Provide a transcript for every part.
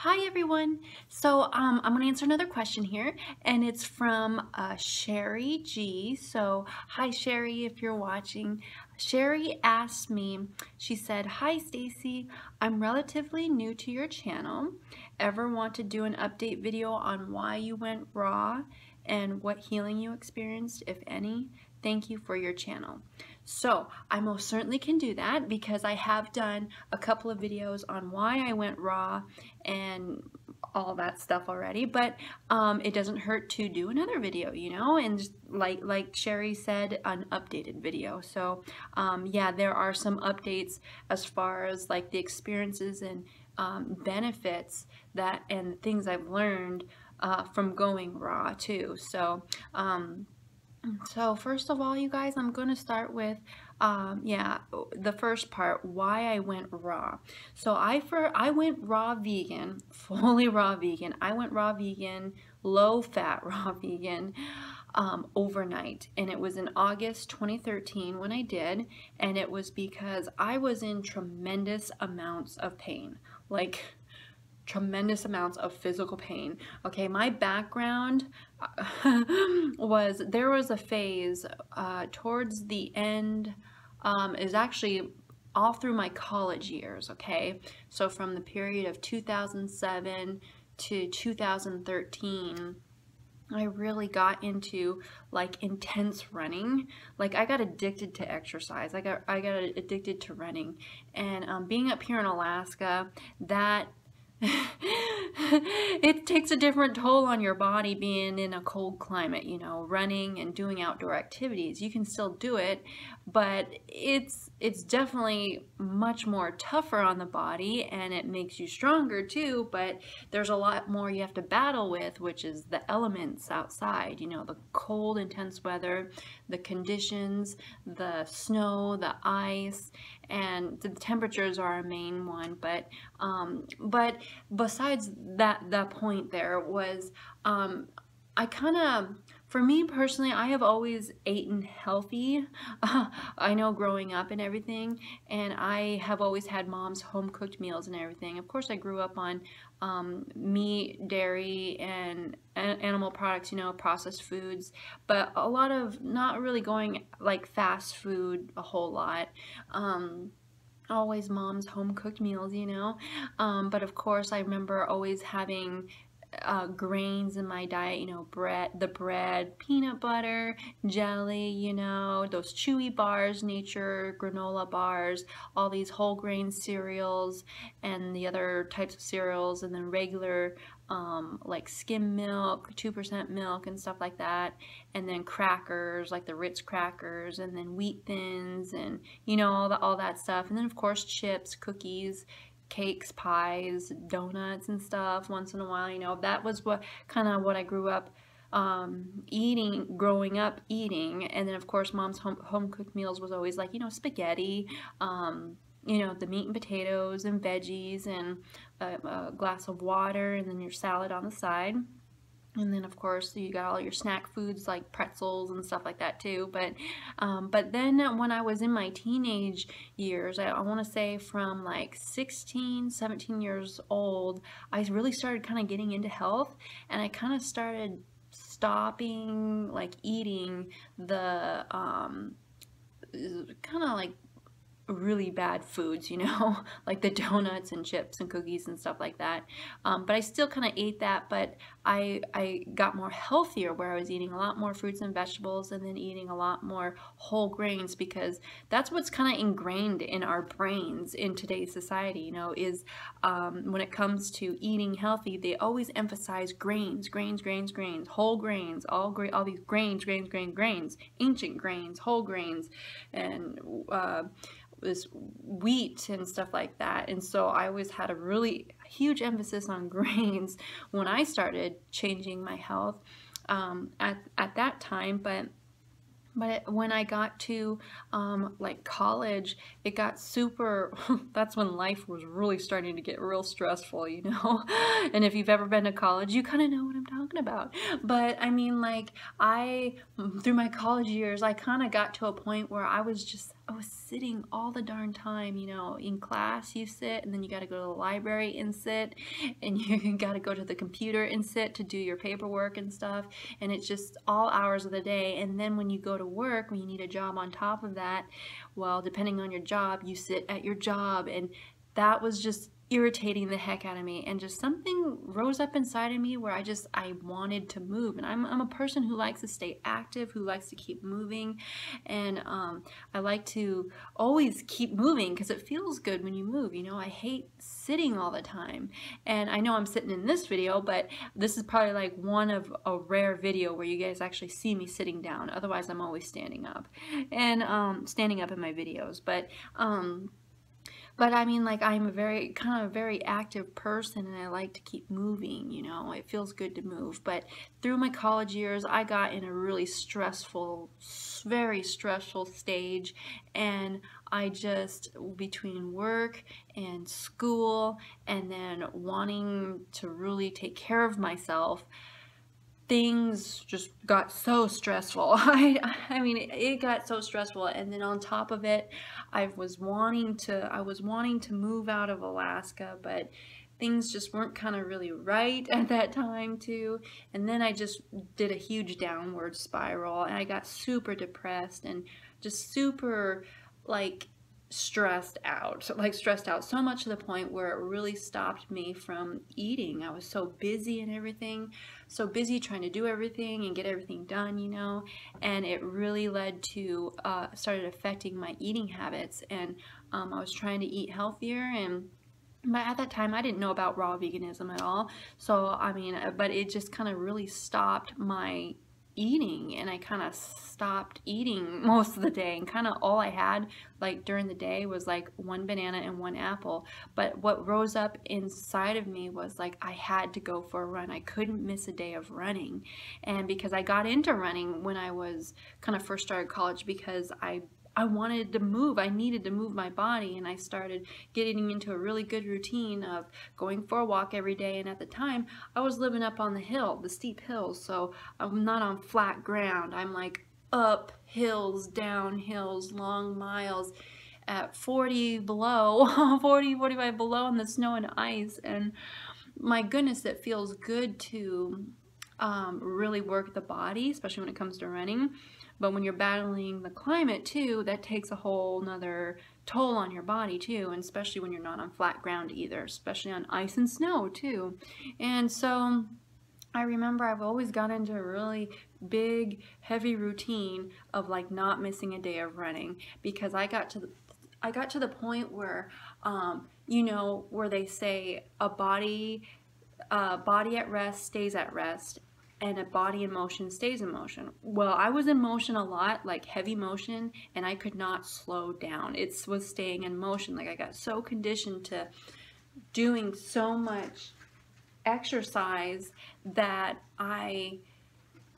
Hi everyone. So I'm going to answer another question here, and it's from Sherri G. So hi Sherri, if you're watching. Sherri asked me, she said, "Hi Staci, I'm relatively new to your channel. Ever want to do an update video on why you went raw and what healing you experienced, if any? Thank you for your channel." So I most certainly can do that because I have done a couple of videos on why I went raw and all that stuff already, but it doesn't hurt to do another video, you know, and just like Sherri said, an updated video. So yeah, there are some updates as far as like the experiences and benefits that and things I've learned from going raw too. So first of all, you guys, I'm going to start with, yeah, the first part, why I went raw. So I went raw vegan, fully raw vegan. I went raw vegan, low fat raw vegan, overnight. And it was in August 2013 when I did. And it was because I was in tremendous amounts of pain. Like, tremendous amounts of physical pain. Okay, my background was, there was a phase towards the end, is actually all through my college years, okay? So from the period of 2007 to 2013, I really got into like intense running. Like I got addicted to exercise. I got addicted to running. And being up here in Alaska, that it takes a different toll on your body being in a cold climate, you know, running and doing outdoor activities. You can still do it, but it's definitely much more tougher on the body, and it makes you stronger too, but there's a lot more you have to battle with, which is the elements outside, you know, the cold, intense weather, the conditions, the snow, the ice, and the temperatures are a main one. But besides that point there was, I kind of, for me personally, I have always eaten healthy. I know growing up and everything, and I have always had mom's home cooked meals and everything. Of course, I grew up on meat, dairy, and animal products, you know, processed foods, but a lot of not really going like fast food a whole lot. Always mom's home cooked meals, you know. But of course, I remember always having grains in my diet, you know, bread, peanut butter, jelly, you know, those chewy bars, nature granola bars, all these whole grain cereals and the other types of cereals, and then regular like skim milk, 2% milk and stuff like that, and then crackers like the Ritz crackers, and then wheat thins, and you know, all that stuff, and then of course chips, cookies, cakes, pies, donuts and stuff once in a while. You know, that was what I grew up growing up eating. And then of course mom's home cooked meals was always like, you know, spaghetti, you know, the meat and potatoes and veggies, and a glass of water, and then your salad on the side. And then of course you got all your snack foods like pretzels and stuff like that too. But then when I was in my teenage years, I want to say from like 16, 17 years old, I really started kind of getting into health, and I kind of started stopping like eating the kind of like really bad foods, you know, like the donuts and chips and cookies and stuff like that. But I still kind of ate that, but I got more healthier, where I was eating a lot more fruits and vegetables, and then eating a lot more whole grains, because that's what's kind of ingrained in our brains in today's society, you know, is when it comes to eating healthy, they always emphasize grains, whole grains, all these grains, ancient grains, whole grains, and this wheat and stuff like that. And so I always had a really huge emphasis on grains when I started changing my health at that time. But when I got to like college, it got super, that's when life was really starting to get real stressful, you know. And if you've ever been to college, you kind of know what I'm talking talking about? But I mean, like, through my college years, I kind of got to a point where I was sitting all the darn time, you know. In class you sit, and then you got to go to the library and sit, and you got to go to the computer and sit to do your paperwork and stuff, and it's just all hours of the day. And then when you go to work, when you need a job on top of that, well, depending on your job, you sit at your job, and that was just irritating the heck out of me, and just something rose up inside of me where I wanted to move. And I'm a person who likes to stay active, who likes to keep moving, and I like to always keep moving because it feels good when you move, you know. I hate sitting all the time, and I know I'm sitting in this video, but this is probably like one of a rare video where you guys actually see me sitting down. Otherwise I'm always standing up, and standing up in my videos. But I mean, like, I'm a very active person, and I like to keep moving, you know. It feels good to move. But through my college years, I got in a really stressful, very stressful stage, and I just, between work and school and then wanting to really take care of myself, things just got so stressful. I mean, it got so stressful, and then on top of it, I was wanting to move out of Alaska, but things just weren't kind of really right at that time too. And then I just did a huge downward spiral, and I got super depressed and just super, like, stressed out so much to the point where it really stopped me from eating. I was so busy and everything, so busy trying to do everything and get everything done, you know, and it really led to started affecting my eating habits. And I was trying to eat healthier, but at that time I didn't know about raw veganism at all. So I mean, but it just kind of really stopped my eating, and I kind of stopped eating most of the day, and kind of all I had, like, during the day was like one banana and one apple. But what rose up inside of me was like, I had to go for a run. I couldn't miss a day of running. And because I got into running when I was kind of first started college, because I wanted to move. I needed to move my body, and I started getting into a really good routine of going for a walk every day. And at the time, I was living up on the hill, the steep hills, so I'm not on flat ground. I'm like up hills, down hills, long miles at 40 below, 40, 45 below in the snow and ice. And my goodness, it feels good to really work the body, especially when it comes to running. But when you're battling the climate too, that takes a whole nother toll on your body too, and especially when you're not on flat ground either, especially on ice and snow too. And so I remember I've always got into a really big, heavy routine of like not missing a day of running, because I got to the point where, you know, where they say a body at rest stays at rest, and a body in motion stays in motion. Well, I was in motion a lot, like heavy motion, and I could not slow down. It was staying in motion. Like, I got so conditioned to doing so much exercise that I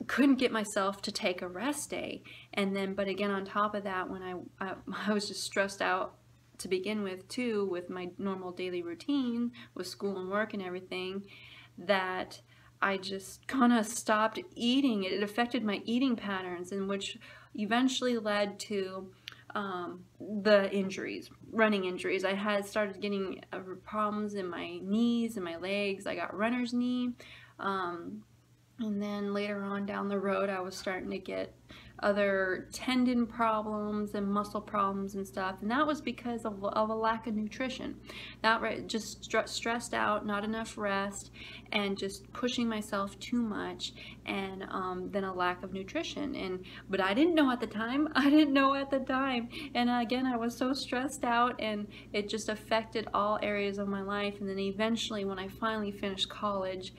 couldn't get myself to take a rest day. And then, but again, on top of that, when I was just stressed out to begin with too, with my normal daily routine with school and work and everything, that I just kind of stopped eating. It affected my eating patterns, and which eventually led to the injuries, running injuries. I had started getting problems in my knees and my legs. I got runner's knee. And then later on down the road, I was starting to get other tendon problems and muscle problems and stuff, and that was because of a lack of nutrition. That just stressed out, not enough rest, and just pushing myself too much, and then a lack of nutrition. But I didn't know at the time. And again, I was so stressed out, and it just affected all areas of my life. And then eventually, when I finally finished college,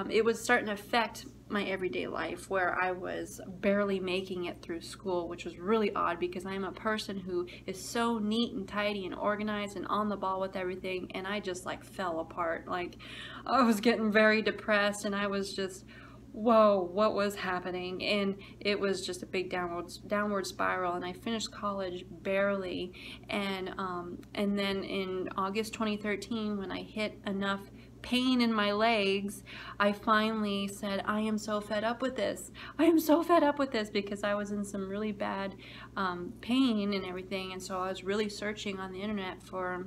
it was starting to affect my everyday life, where I was barely making it through school, which was really odd because I'm a person who is so neat and tidy and organized and on the ball with everything, and I just like fell apart. Like, I was getting very depressed, and I was just, whoa, what was happening? And it was just a big downward spiral, and I finished college barely. And then in August 2013, when I hit enough pain in my legs, I finally said, I am so fed up with this. I am so fed up with this, because I was in some really bad pain and everything. And so I was really searching on the internet for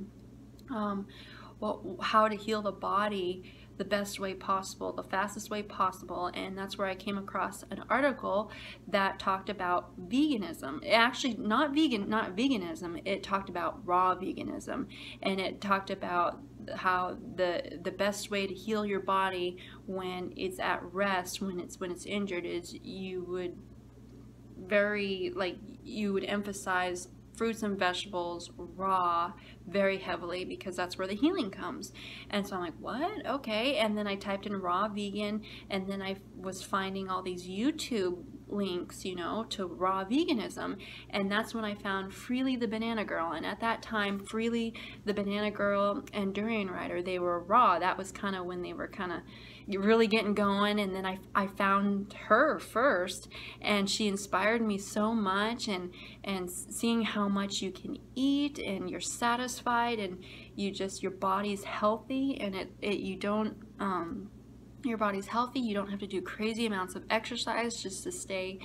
how to heal the body the best way possible, the fastest way possible. And that's where I came across an article that talked about veganism. Actually, not veganism, it talked about raw veganism. And it talked about how the best way to heal your body when it's at rest, when it's injured, is you would emphasize fruits and vegetables raw very heavily, because that's where the healing comes. And so I'm like, what? Okay. And then I typed in raw vegan, and then I was finding all these YouTube links, you know, to raw veganism. And that's when I found Freely the Banana Girl. And at that time, Freely the Banana Girl and Durian Rider, they were raw. That was kind of when they were kind of really getting going. And then I found her first, and she inspired me so much, and seeing how much you can eat and you're satisfied, and your body's healthy, and your body's healthy. You don't have to do crazy amounts of exercise just to stay,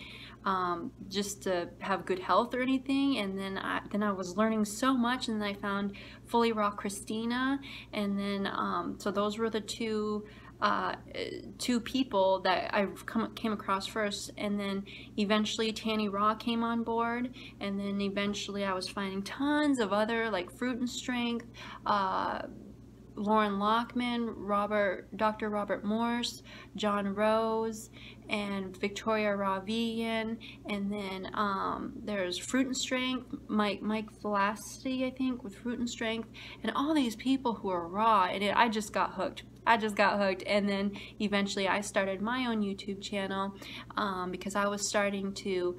just to have good health or anything. And then I was learning so much, and then I found Fully Raw Christina, and then so those were the two people that I came across first. And then eventually TannyRaw came on board, and then eventually I was finding tons of other, like Fruitandstrength, Loren Lockman, Dr. Robert Morse, John Rose, and Victoria RawVegan, and then there's Fruitandstrength, Mike Staci, I think, with Fruitandstrength, and all these people who are raw, and I just got hooked. And then eventually I started my own YouTube channel, because I was starting to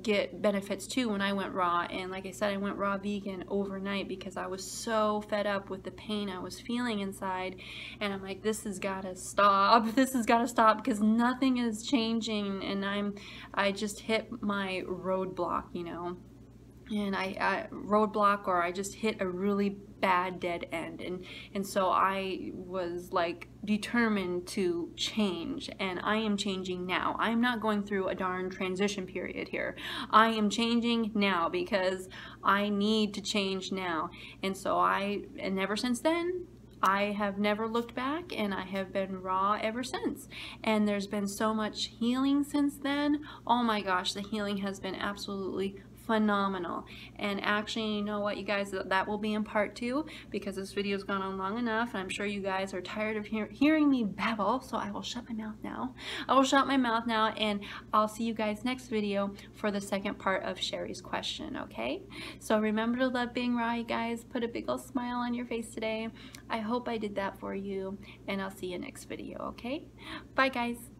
get benefits too when I went raw. And like I said, I went raw vegan overnight because I was so fed up with the pain I was feeling inside. And I'm like, this has got to stop. This has got to stop, because nothing is changing, and I just hit my roadblock, you know. And I just hit a really bad dead end, and so I was like determined to change, and I am changing now. I'm not going through a darn transition period here. I am changing now because I need to change now. And so and ever since then, I have never looked back, and I have been raw ever since. And there's been so much healing since then. Oh my gosh, the healing has been absolutely phenomenal. And actually, you know what, you guys, that will be in part 2, because this video's gone on long enough, and I'm sure you guys are tired of hearing me babble, so I will shut my mouth now. And I'll see you guys next video for the second part of Sherri's question, okay? So remember to love being raw, you guys. Put a big old smile on your face today. I hope I did that for you, and I'll see you next video, okay? Bye, guys.